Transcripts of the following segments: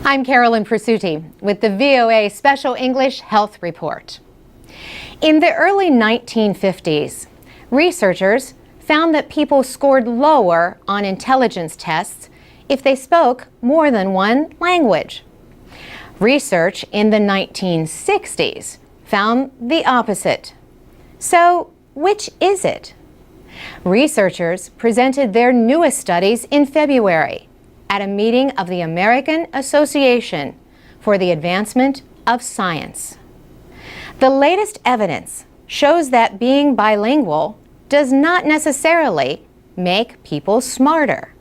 I'm Carolyn Presutti with the VOA Special English Health Report. In the early 1950s, researchers found that people scored lower on intelligence tests if they spoke more than one language. Research in the 1960s found the opposite. So, which is it? Researchers presented their newest studies in February at a meeting of the American Association for the Advancement of Science. The latest evidence shows that being bilingual does not necessarily make people smarter.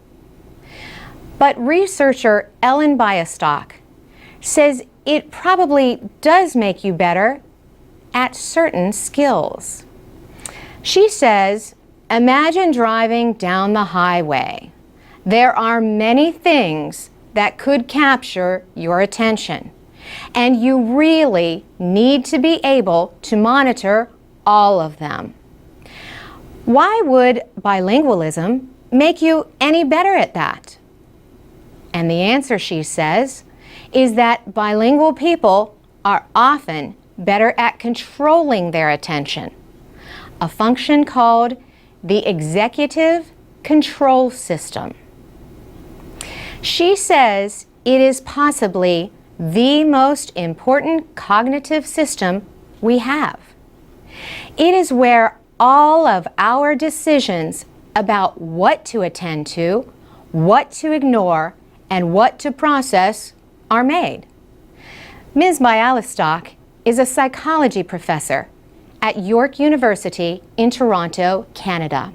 But researcher Ellen Biastock says it probably does make you better at certain skills. She says, imagine driving down the highway. There are many things that could capture your attention, and you really need to be able to monitor all of them. Why would bilingualism make you any better at that? And the answer, she says, is that bilingual people are often better at controlling their attention, a function called the executive control system. She says it is possibly the most important cognitive system we have. It is where all of our decisions about what to attend to, what to ignore, and what to process are made. Ms. Bialystock is a psychology professor at York University in Toronto, Canada.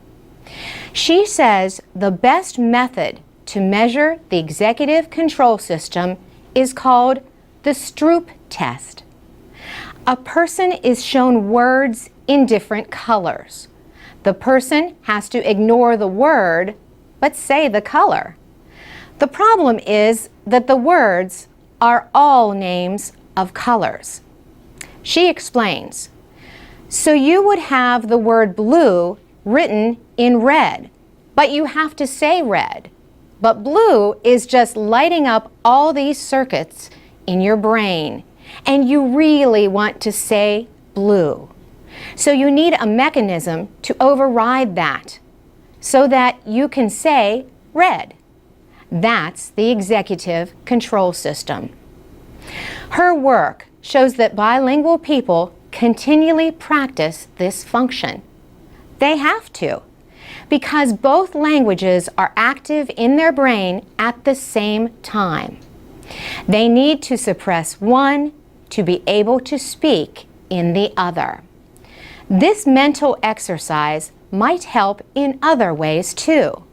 She says the best method to measure the executive control system is called the Stroop test. A person is shown words in different colors. The person has to ignore the word but say the color. The problem is that the words are all names of colors. She explains, so you would have the word blue written in red, but you have to say red. But blue is just lighting up all these circuits in your brain, and you really want to say blue. So you need a mechanism to override that so that you can say red. That's the executive control system. Her work shows that bilingual people continually practice this function. They have to, because both languages are active in their brain at the same time. They need to suppress one to be able to speak in the other. This mental exercise might help in other ways too.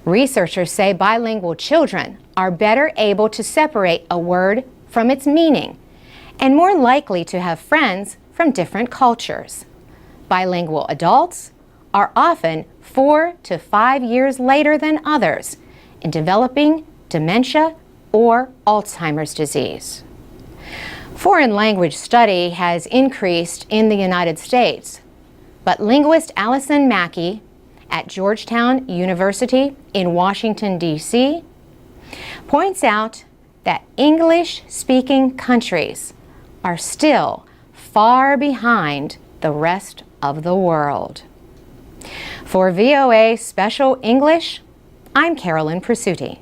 Researchers say bilingual children are better able to separate a word from its meaning and more likely to have friends from different cultures. Bilingual adults are often 4 to 5 years later than others in developing dementia or Alzheimer's disease. Foreign language study has increased in the United States, but linguist Allison Mackey at Georgetown University in Washington, D.C., points out that English-speaking countries are still far behind the rest of the world. For VOA Special English, I'm Carolyn Presutti.